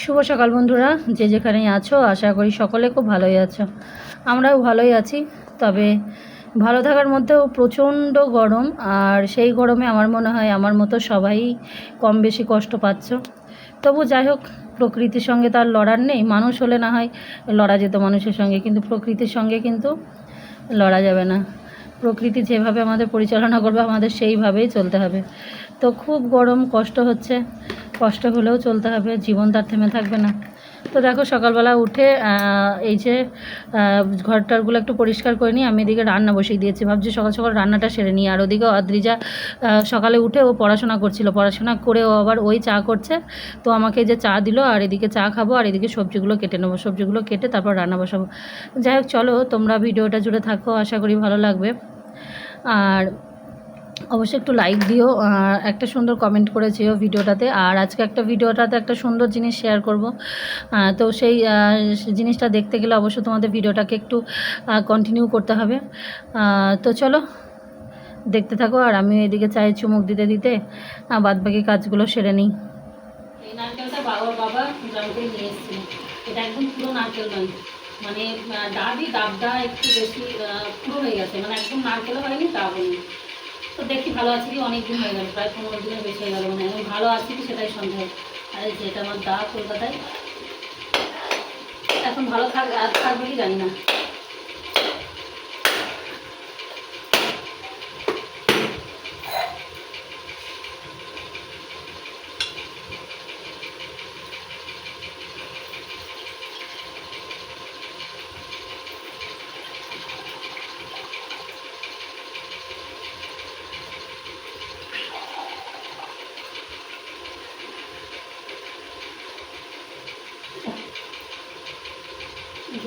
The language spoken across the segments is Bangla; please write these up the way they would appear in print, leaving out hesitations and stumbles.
শুভ সকাল বন্ধুরা, যে যেখানেই আছো আশা করি সকলে খুব ভালোই আছো। আমরাও ভালোই আছি। তবে ভালো থাকার মধ্যেও প্রচণ্ড গরম, আর সেই গরমে আমার মনে হয় আমার মতো সবাই কম বেশি কষ্ট পাচ্ছ। তবু যাই হোক, প্রকৃতির সঙ্গে তার লড়ার নেই। মানুষ হলে না হয় লড়া যেত মানুষের সঙ্গে, কিন্তু প্রকৃতির সঙ্গে কিন্তু লড়া যাবে না। প্রকৃতি যেভাবে আমাদের পরিচালনা করবে আমাদের সেইভাবেই চলতে হবে। তো খুব গরম, কষ্ট হচ্ছে, কষ্ট হলেও চলতে হবে, জীবন তার থেমে থাকবে না। তো দেখো, সকালবেলা উঠে এই যে ঘরটারগুলো একটু পরিষ্কার করে নিই। আমি এদিকে রান্না বসিয়ে দিয়েছি, ভাবছি সকাল সকাল রান্নাটা সেরে নিই। আর ওদিকে অদ্রিজা সকালে উঠে ও পড়াশোনা করছিল, পড়াশোনা করে ও আবার ওই চা করছে। তো আমাকে যে চা দিল, আর এদিকে চা খাবো, আর এদিকে সবজিগুলো কেটে নেবো। সবজিগুলো কেটে তারপর রান্না বসাবো। যাই হোক, চলো তোমরা ভিডিওটা জুড়ে থাকো, আশা করি ভালো লাগবে। আর অবশ্যই একটু লাইক দিও, একটা সুন্দর কমেন্ট করেছিও ভিডিওটাতে। আর আজকে একটা ভিডিওটাতে একটা সুন্দর জিনিস শেয়ার করব। তো সেই জিনিসটা দেখতে গেলে অবশ্যই তোমাদের ভিডিওটাকে একটু কন্টিনিউ করতে হবে। তো চলো দেখতে থাকো, আর আমি এদিকে চায়ে চুমুক দিতে দিতে বাদবাকি কাজগুলো সেরে নিই। এই নারকেলটা বাবা গ্রাম থেকে নিয়ে এসেছিল। এটা একদম পুরো নারকেল নয়, মানে ডাবই ডাবটা একটু বেশি পুরো হয়ে গেছে, মানে একদম নারকেলও হয়নি, ডাব হয়নি। তো দেখি ভালো আছে কি, অনেক দিন হয়ে গেল, প্রায় 15 দিনের বেশি হয়ে গেল, মানে এখন ভালো আছে কি সেটাই সন্দেহ। আর এই যে এটা আমার দা কলকাতায়, এখন ভালো থাকবে কি জানি না।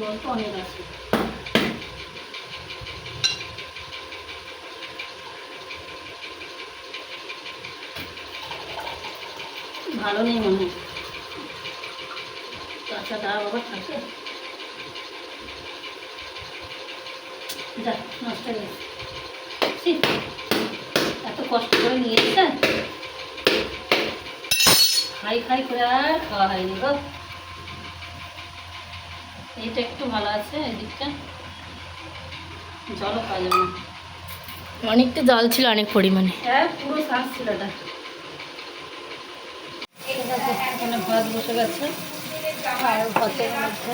জল তো অনেক আছে, ভালো নেই মনে হয়। আচ্ছা, দা বাবা থাকে, যা নষ্ট হয়ে গেছে। এত কষ্ট করে নিয়ে এসছে, খাই খাই করে আর খাওয়া হয়নি গো। এইটা একটু ভালো আছে, এই দিকটা জলও খাওয়া যাবে না, অনেকটা জল ছিল, অনেক পরিমাণে। হ্যাঁ পুরো শ্বাস ছিল এটা। এখানে ভাত বসে গেছে, আর ভাতের মধ্যে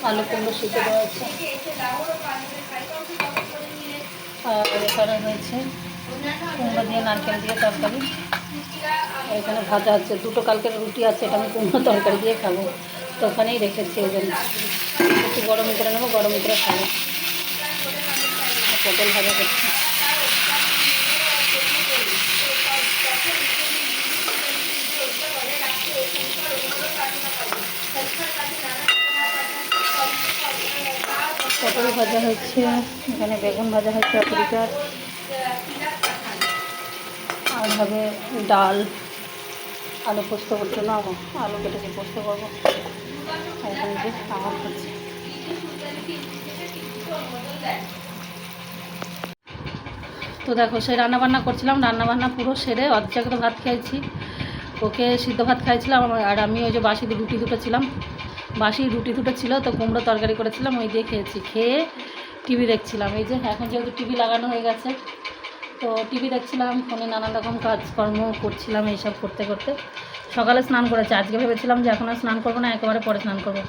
আলু কুমড়ো সিদ্ধ দেওয়া আছে, আর এখানে হয়েছে কুমড়ো দিয়ে নারকেল দিয়ে তরকারি। এখানে ভাজা আছে, দুটো কালকের রুটি আছে, এটা আমি কুমড়ো তরকারি দিয়ে খাবো। তো ওখানেই রেখেছি, ওই জন্য একটু গরম করে নেবো, গরম করে খাবো। পটল ভাজা করছি। পটল ভাজা হচ্ছে, এখানে বেগুন ভাজা হচ্ছে অপরিকার, আর হবে ডাল, আলু পোস্ত করতে না, আলু কেটেছি পোস্ত করবো। এখানে যে আমার হচ্ছে, তো দেখো সেই রান্নাবান্না করছিলাম, রান্নাবান্না পুরো সেরে অর্ধেকটা ভাত খেয়েছি, ওকে সিদ্ধ ভাত খাইছিলাম। আর আমি ওই যে বাসি রুটি দুটো ছিলাম, বাসি রুটি দুটো ছিল, তো কুমড়ো তরকারি করেছিলাম, ওই দিয়ে খেয়েছি। খেয়ে টিভি দেখছিলাম। এই যে এখন যেহেতু টিভি লাগানো হয়ে গেছে, তো টিভি দেখছিলাম, ফোনে নানান রকম কাজকর্ম করছিলাম। এইসব করতে করতে সকালে স্নান করেছি। আজকে ভেবেছিলাম যে এখন আর স্নান করবো না, একেবারে পরে স্নান করবো,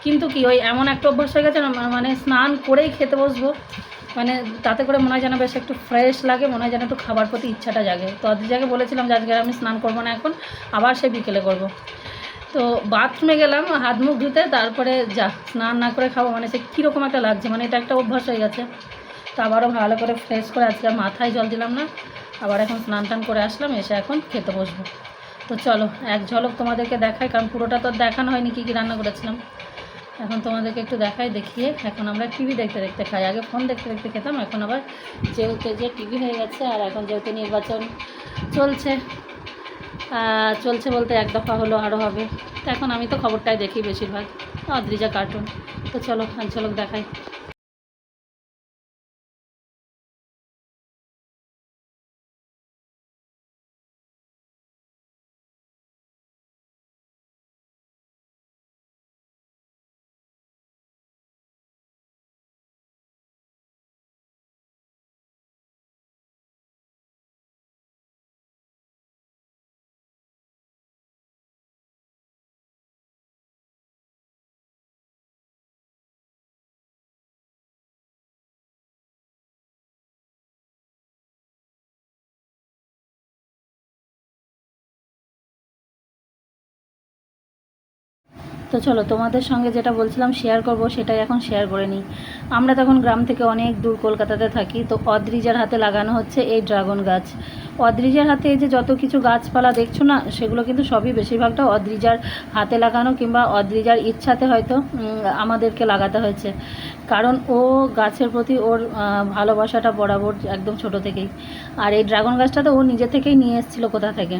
কিন্তু কি ওই এমন একটা অভ্যাস হয়ে গেছে না, মানে স্নান করেই খেতে বসবো, মানে তাতে করে মনে হয় যেন বেশ একটু ফ্রেশ লাগে, মনে হয় যেন একটু খাবার প্রতি ইচ্ছাটা জাগে। তো অদ্রিজাকে বলেছিলাম যে আজকে আমি স্নান করবো না, এখন আবার সে বিকেলে করবো। তো বাথরুমে গেলাম হাত মুখ ধুতে, তারপরে যা স্নান না করে খাবো, মানে সে কীরকম একটা লাগছে, মানে এটা একটা অভ্যাস হয়ে গেছে। তো আবারও ভালো করে ফ্রেশ করে আজকে মাথায় জল দিলাম না, আবার এখন স্নান টান করে আসলাম, এসে এখন খেতে বসবো। তো চলো এক ঝলক তোমাদেরকে দেখাই, কারণ পুরোটা তো দেখানো হয়নি কী কী রান্না করেছিলাম। এখন তোমাদেরকে একটু দেখাই, দেখিয়ে এখন আমরা টিভি দেখতে দেখতে খাই। আগে ফোন দেখতে দেখতে খেতাম, এখন আবার যেহেতু যে টিভি হয়ে গেছে, আর এখন যেহেতু নির্বাচন চলছে, চলছে বলতে এক দফা হলো, আরও হবে। তো এখন আমি তো খবরটাই দেখি বেশিরভাগ, অদ্রিজা কার্টুন। তো চলো এক ঝলক দেখাই। তো চলো তোমাদের সঙ্গে যেটা বলছিলাম শেয়ার করব সেটাই এখন শেয়ার করে নিই। আমরা তখন গ্রাম থেকে অনেক দূর কলকাতাতে থাকি, তো অদ্রিজার হাতে লাগানো হচ্ছে এই ড্রাগন গাছ। অদ্রিজার হাতে এই যে যত কিছু গাছপালা দেখছো না, সেগুলো কিন্তু সবই বেশিরভাগটা অদ্রিজার হাতে লাগানো কিংবা অদ্রিজার ইচ্ছাতে হয়তো আমাদেরকে লাগাতে হয়েছে, কারণ ও গাছের প্রতি ওর ভালোবাসাটা বরাবর একদম ছোট থেকেই। আর এই ড্রাগন গাছটা তো ও নিজে থেকেই নিয়ে এসেছিলো কোথা থেকে।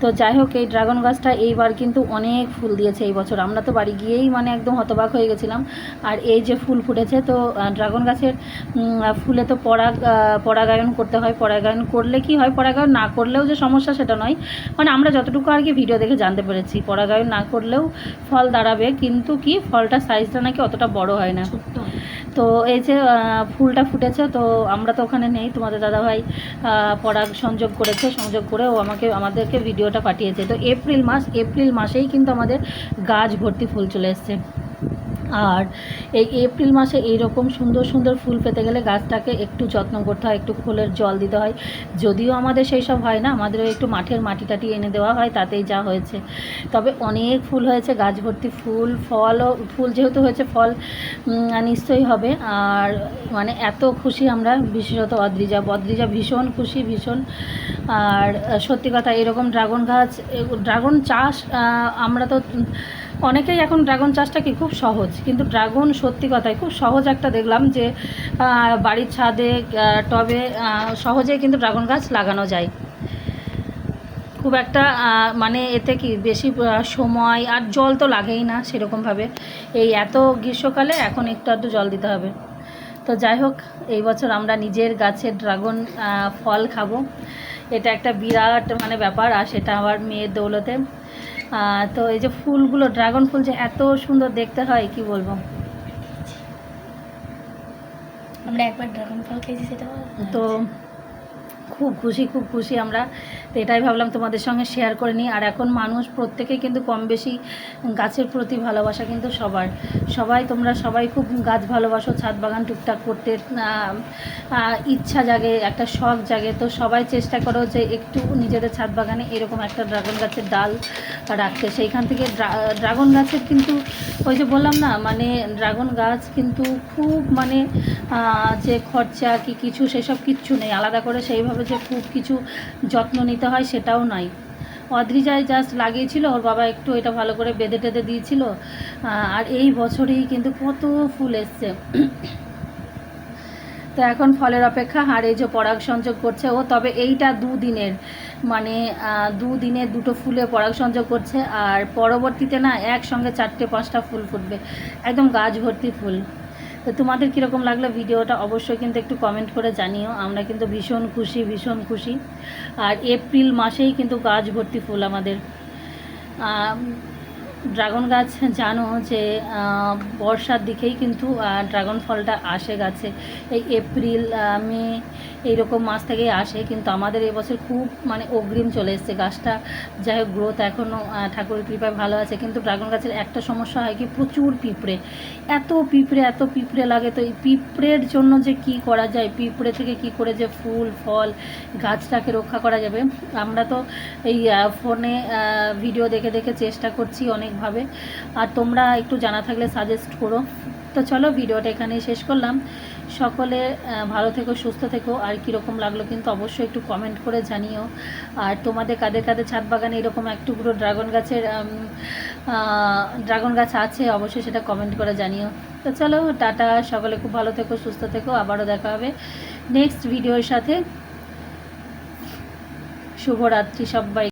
তো যাই হোক, এই ড্রাগন গাছটা এইবার কিন্তু অনেক ফুল দিয়েছে এই বছর। আমরা তো বাড়ি গিয়েই মানে একদম হতবাক হয়ে গেছিলাম। আর এই যে ফুল ফুটেছে, তো ড্রাগন গাছের ফুলে তো পরাগায়ন করতে হয়। পরাগায়ন করলে কি হয়, পরাগায়ন না করলেও যে সমস্যা সেটা নয়, মানে আমরা যতটুকু আর কি ভিডিও দেখে জানতে পেরেছি, পরাগায়ন না করলেও ফল দাঁড়াবে, কিন্তু কি ফলটার সাইজটা নাকি অতটা বড় হয় না। তো এই যে ফুলটা ফুটেছে, তো আমরা তো ওখানে নেই, তোমাদের দাদাভাই পরাগ সংযোগ করেছে, সংযোগ করে ও আমাদেরকে ভিডিওটা পাঠিয়েছে। তো এপ্রিল মাসেই কিন্তু আমাদের গাছ ভর্তি ফুল চলে এসছে। আর এই এপ্রিল মাসে এইরকম সুন্দর সুন্দর ফুল পেতে গেলে গাছটাকে একটু যত্ন করতে হয়, একটু খোলের জল দিতে হয়। যদিও আমাদের সেই সব হয় না, আমাদেরও একটু মাঠের মাটি টাটি এনে দেওয়া হয়, তাতেই যা হয়েছে। তবে অনেক ফুল হয়েছে, গাছ ভর্তি ফুল যেহেতু হয়েছে, ফল নিশ্চয়ই হবে। আর মানে এত খুশি আমরা, বিশেষত অদ্রিজা ভীষণ খুশি, ভীষণ। আর সত্যি কথা, এরকম ড্রাগন চাষ আমরা তো অনেকেই এখন ড্রাগন চাষটা কি খুব সহজ, কিন্তু ড্রাগন সত্যি কথাই খুব সহজ একটা দেখলাম যে বাড়ির ছাদে টবে সহজেই কিন্তু ড্রাগন গাছ লাগানো যায়। খুব একটা মানে এতে কি বেশি সময় আর জল তো লাগেই না সেরকমভাবে। এই এত গ্রীষ্মকালে এখন একটু জল দিতে হবে। তো যাই হোক, এই বছর আমরা নিজের গাছের ড্রাগন ফল খাবো, এটা একটা বিরাট মানে ব্যাপার, আর সেটা আমার মেয়ের দৌলতে। তো এই যে ফুলগুলো, ড্রাগন ফুল যে এত সুন্দর দেখতে হয় কি বলবো। আমরা একবার ড্রাগন ফল খেয়েছি, সেটা তো খুব খুশি আমরা। তো এটাই ভাবলাম তোমাদের সঙ্গে শেয়ার করে নিই। আর এখন মানুষ প্রত্যেকেই কিন্তু কম বেশি গাছের প্রতি ভালোবাসা কিন্তু তোমরা সবাই খুব গাছ ভালোবাসো, ছাদ বাগান টুকটাক করতে ইচ্ছা জাগে, একটা শখ জাগে। তো সবাই চেষ্টা করো যে একটু নিজেদের ছাদ বাগানে এরকম একটা ড্রাগন গাছের ডাল রাখতে। সেইখান থেকে ড্রাগন গাছের কিন্তু ওই যে বললাম না, মানে ড্রাগন গাছ কিন্তু খুব মানে যে খরচা কি কিছু সেসব কিচ্ছু নেই, আলাদা করে সেইভাবে যে খুব কিছু যত্ন নিতে হয় সেটাও নাই। অদ্রিজায় জাস্ট লাগিয়েছিল, ওর বাবা একটু এটা ভালো করে বেঁধে টেঁধে দিয়েছিল, আর এই বছরেই কিন্তু কত ফুল এসছে। তো এখন ফলের অপেক্ষা। আর এই যে পরাগ সংযোগ করছে ও, তবে এইটা দুদিনের, মানে দুদিনে দুটো ফুলে পরাগ সংযোগ করছে, আর পরবর্তীতে না একসঙ্গে 4-5টা ফুল ফুটবে, একদম গাছ ভর্তি ফুল। তো তোমাদের কীরকম লাগলো ভিডিওটা অবশ্যই কিন্তু একটু কমেন্ট করে জানিও। আমরা কিন্তু ভীষণ খুশি। আর এপ্রিল মাসেই কিন্তু গাছ ভর্তি ফুল আমাদের। ড্রাগন গাছ জানো যে বর্ষার দিকেই কিন্তু ড্রাগন ফলটা আসে গাছে, এই এপ্রিল মে এইরকম মাস থেকেই আসে, কিন্তু আমাদের এবছর খুব মানে অগ্রিম চলে এসছে গাছটা। যাই হোক, গ্রোথ এখনও ঠাকুরের কৃপায় ভালো আছে। কিন্তু ড্রাগন গাছের একটা সমস্যা হয় কি, প্রচুর পিঁপড়ে, এত পিঁপড়ে লাগে। তো এই পিঁপড়ের জন্য যে কি করা যায়, পিঁপড়ে থেকে কি করে যে ফুল ফল গাছটাকে রক্ষা করা যাবে, আমরা তো এই ফোনে ভিডিও দেখে চেষ্টা করছি অনেকভাবে। আর তোমরা একটু জানা থাকলে সাজেস্ট করো। তো চলো, ভিডিওটা এখানেই শেষ করলাম। সকলে ভালো থেকো, সুস্থ থেকো। আর কীরকম লাগলো কিন্তু অবশ্যই একটু কমেন্ট করে জানিও। আর তোমাদের কাদের ছাদ বাগানে এরকম একটু পুরো ড্রাগন গাছ আছে, অবশ্যই সেটা কমেন্ট করে জানিও। তো চলো, টাটা, সকলে খুব ভালো থেকো, সুস্থ থেকো। আবারও দেখা হবে নেক্সট ভিডিওর সাথে। শুভরাত্রি সবাই।